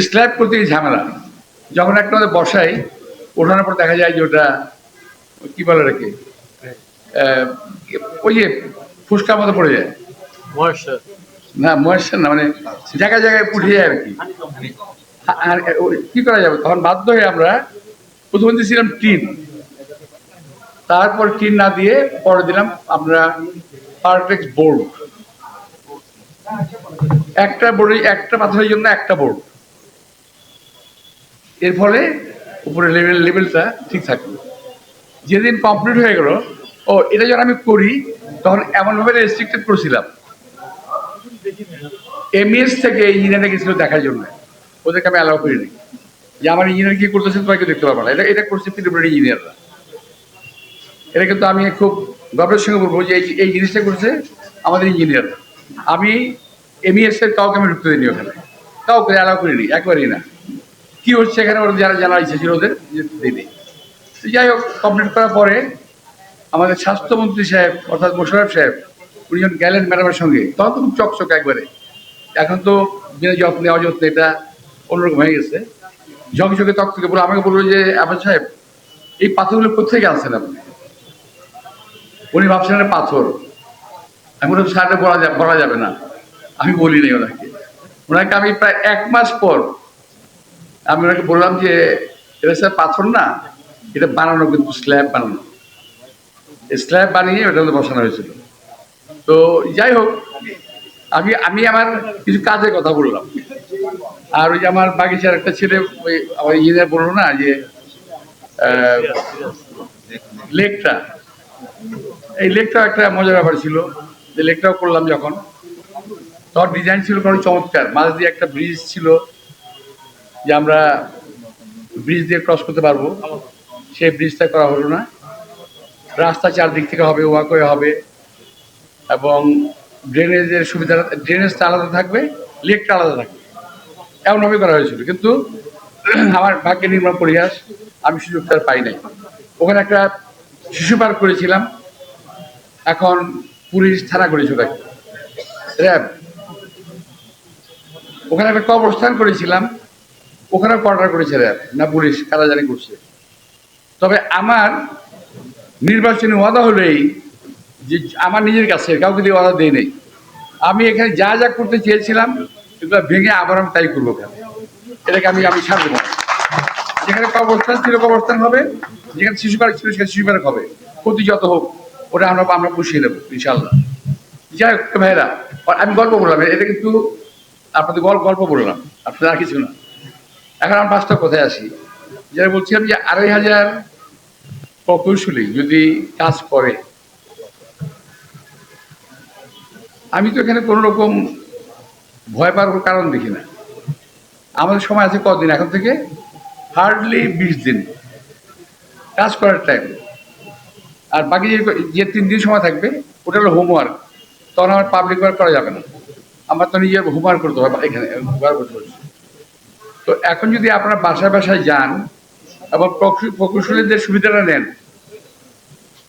Slab করতে গিয়ে ঝামেলা, যখন একটা আমাদের বসাই ওঠানোর পর দেখা যায় যে ওটা কি বলে রেখে ওই যে ফুসকার মতো পড়ে যায়, না ময়েশ্চার না, মানে জায়গায় জায়গায় উঠে যায় আর কি। আর কি করা যাবে, তখন বাধ্য হয়ে আমরা প্রথমে দিয়েছিলাম টিন, তারপর টিন না দিয়ে পরে দিলাম আমরা পারফেক্ট বোর্ড। একটা বোর্ডে একটা পাথরের জন্য একটা বোর্ড, এর ফলে উপরে লেভেলটা ঠিক থাকবে। যেদিন কমপ্লিট হয়ে গেল, ও এটা যখন আমি করি তখন এমনভাবে রেস্ট্রিক্টেড করেছিলাম, এমএস থেকে ইঞ্জিনিয়ার গেছিল দেখার জন্য, ওদেরকে আমি অ্যালাউ করিনি যে আমার ইঞ্জিনিয়ার কি করতেছে তোমাকে দেখতে পারবো না। এটা এটা করছে পিডব্লিউডি ইঞ্জিনিয়াররা। এটা কিন্তু আমি খুব গর্বের সঙ্গে বলবো যে এই জিনিসটা করছে আমাদের ইঞ্জিনিয়ার। আমি এমইএস এর কাউকে আমি ঢুকতে দিইনি ওখানে, কাউকে অ্যালাউ করিনি, একবারই না। কি হচ্ছে এখানে ওরা যারা জানার ইচ্ছে ছিল ওদের দিদি। যাই হোক, কমপ্লিট করার পরে আমাদের স্বাস্থ্যমন্ত্রী সাহেব অর্থাৎ মোশাররফ সাহেব উনি যখন গেলেন ম্যাডামের সঙ্গে, তখন তো খুব চকচক একবারে, এখন তো বিনা যত্নে অযত্নে এটা অন্যরকম হয়ে গেছে, ঝকঝকে তকচকে বলে আমাকে বললো যে আবার সাহেব এই পাথরগুলো কোথেকে আনছেন আপনি? উনি ভাবছেন এটা পাথর। আমি ওটা সারটা বলা যাবে না, আমি বলি নাই ওনাকে। ওনাকে আমি প্রায় 1 মাস পর আমি ওনাকে বললাম যে এটা স্যার পাথর না, এটা বানানো, কিন্তু স্ল্যাব বানানো, স্ল্যাব বানিয়ে ওটা বসানো হয়েছিল। তো যাই হোক, আমি আমি আমার কিছু কাজের কথা বললাম। আর ওই যে আমার বাগিচার একটা ছেলে ওই আমার ইঞ্জিনিয়ার বললো না যে লেকটা, এই লেকটাও একটা মজার ব্যাপার ছিল, যে লেকটাও করলাম যখন, তখন ডিজাইন ছিল কোনো চমৎকার, মাঝ দিয়ে একটা ব্রিজ ছিল যে আমরা ব্রিজ দিয়ে ক্রস করতে পারবো, সেই ব্রিজটা করা হলো না। রাস্তা চারদিক থেকে হবে, ওয়াকওয়ে হবে, এবং ড্রেনেজের সুবিধা, ড্রেনেজটা আলাদা থাকবে, লেকটা আলাদা থাকবে, এমনভাবে করা হয়েছিল। কিন্তু আমার ভাগ্যে নির্মম পরিহাস, আমি সুযোগটা পাই নাই। ওখানে একটা শিশু পার্ক করেছিলাম, এখন পুলিশ থানা করেছে ওটাকে, র্যাব। ওখানে একটা কবরস্থান করেছিলাম, ওখানে কোয়ার্টার করেছে র্যাব না পুলিশ, কারা জানি করছে। তবে আমার নির্বাচনী ওয়াদা হলো এই যে আমার নিজের কাছে কাউকে দিয়ে ওয়াদা দিয়ে নেই, আমি এখানে যা যা করতে চেয়েছিলাম এগুলো ভেঙে আবার আমি তাই করবো। কেন এটাকে আমি আমি ছাড় দেবো না। যেখানে কবরস্থান ছিল কবরস্থান হবে, যেখানে শিশু পার্ক ছিল সেখানে শিশু পার্ক হবে, ক্ষতি যত হোক ওটা আমরা পুষিয়ে দেবো ইনশাল্লাহ। যাই হোক ভাইরা, আমি গল্প বললাম, এটা কিন্তু আপনাদের গল্প বললাম, আপনাদের আর কিছু না। এখন আমি বাস্তব কথায় আসি, যেটা বলছিলাম যে 2,500 প্রকৌশলী যদি কাজ করে, আমি তো এখানে কোনো রকম ভয় পাওয়ার কোনো কারণ দেখি না। আমাদের সময় আছে কদিন, এখন থেকে হার্ডলি 20 দিন কাজ করার টাইম, আর বাকি যে 3 দিন সময় থাকবে ওটা হলো হোমওয়ার্ক। তখন আমার পাবলিক ওয়ার্ক করা যাবে না, আমার তো নিজের হোমওয়ার্ক করতে হবে এখানে বসে বসে। তো এখন যদি আপনারা বাসায় বাসায় যান এবং প্রকৌশলীদের সুবিধাটা নেন,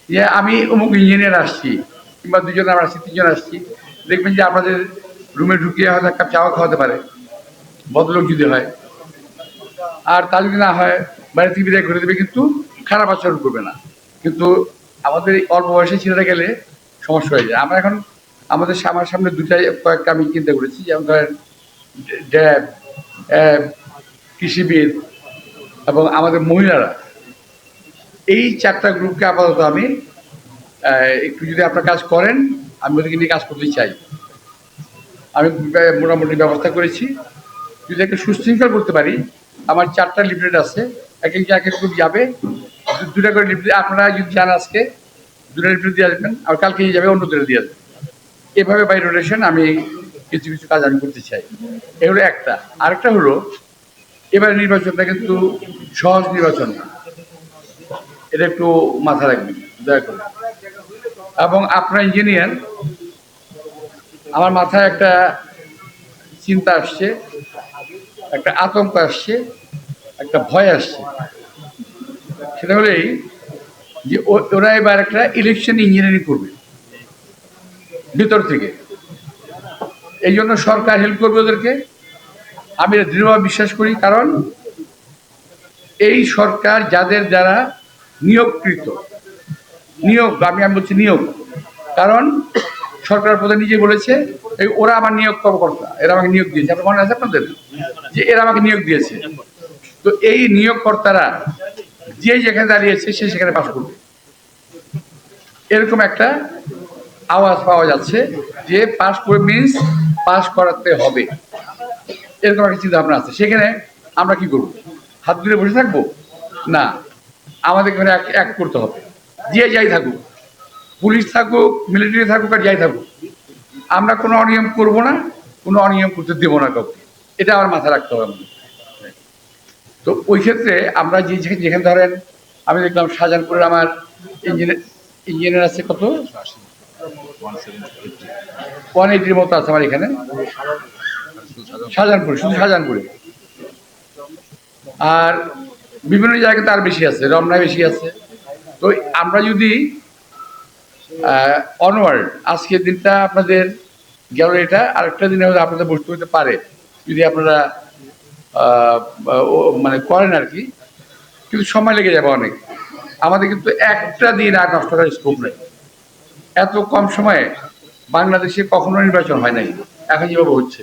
যে আমি অমুক ইঞ্জিনিয়ার আসছি, কিংবা 2 জন আসছি, 3 জন আসছি, দেখবেন যে আপনাদের রুমে ঢুকিয়ে হয়তো এক কাপ চাও খাওয়াতে পারে, ভদ্রলোক যদি হয়। আর তা যদি না হয় বাইরে থেকে বিদায় করে দেবে, কিন্তু খারাপ আচরণ করবে না। কিন্তু আমাদের এই অল্প বয়সে ছেলেরা গেলে সমস্যা হয়ে যায়। আমরা এখন আমার সামনে কয়েকটা আমি চিন্তা করেছি, যেমন ধরেন ড্যাব, কৃষিবিদ এবং আমাদের মহিলারা, এই 4টা গ্রুপকে আপাতত আমি একটু যদি আপনার কাজ করেন, আমি ওদেরকে নিয়ে কাজ করতে চাই। আমি মোটামুটি ব্যবস্থা করেছি, যদি একটা সুশৃঙ্খল করতে পারি। আমার 4টা লিফলেট আছে, এক এক জায়গায় গ্রুপ যাবে, 2টা করে লিফলেট, আপনারা যদি যান আজকে 2টা লিফলেট দিয়ে আসবেন, আর কালকে নিয়ে যাবে অন্য 2টা দিয়ে আসবেন। এভাবে বাই রোটেশন আমি কিছু কিছু কাজ আমি করতে চাই। এগুলো একটা। আরেকটা হলো, এবার নির্বাচনটা কিন্তু সহজ নির্বাচন না, এটা একটু মাথা রাখবেন দয়া করে। এবং আপনার ইঞ্জিনিয়ার, আমার মাথায় একটা চিন্তা আসছে, একটা আতঙ্ক আসছে, একটা ভয় আসছে। সেটা হলেই যে ওরা এবার একটা ইলেকশন ইঞ্জিনিয়ারিং করবে ভিতর থেকে, এই জন্য সরকার হেল্প করবে ওদেরকে, আমি এটা দৃঢ়ভাবে বিশ্বাস করি, কারণ এই সরকার যাদের দ্বারা নিয়োগকৃত, আমি বলছি নিয়োগ, কারণ সরকার প্রধান নিজে বলেছে ওরা আমার নিয়োগ কর্মকর্তা, এরা আমাকে নিয়োগ দিয়েছে। আপনার মনে আছে আপনাদের যে এরা আমাকে নিয়োগ দিয়েছে? তো এই নিয়োগকর্তারা যে যেখানে দাঁড়িয়েছে সে সেখানে পাশ করবে, এরকম একটা আওয়াজ পাওয়া যাচ্ছে যে পাস করে মিনস পাস করাতে হবে, এরকম একটা চিন্তা ভাবনা আছে। সেখানে আমরা কি করব? হাত ধরে বসে থাকবো? না, আমাদের এখানে এক করতে হবে। যে যাই থাকুক, পুলিশ থাকুক, মিলিটারি থাকুক, আর যাই থাকুক, আমরা কোনো অনিয়ম করব না, কোনো অনিয়ম করতে দেবো না কাউকে। এটা আমার মাথায় রাখতে হবে আমাদের। তো ওই ক্ষেত্রে আমরা যেখানে ধরেন আমি দেখলাম শাহজাহানপুরের আমার ইঞ্জিনিয়ার আছে কত 180 মতো আছে আমার এখানে শাহজাহানপুরে, শুধু শাহজাহানপুরে। আর বিভিন্ন জায়গাতে আর বেশি আছে, রমনায় বেশি আছে। তো আমরা যদি অনওয়ার্ড আজকের দিনটা আপনাদের গেল, এটা আরেকটা দিনে হয়তো আপনাদের বসতে হতে পারে যদি আপনারা মানে করেন আর কি, কিন্তু সময় লেগে যাবে অনেক। আমাদের কিন্তু একটা দিন আর নষ্ট করার স্কোপ নেই। এত কম সময়ে বাংলাদেশে কখনো নির্বাচন হয় নাই, এখন যেভাবে হচ্ছে।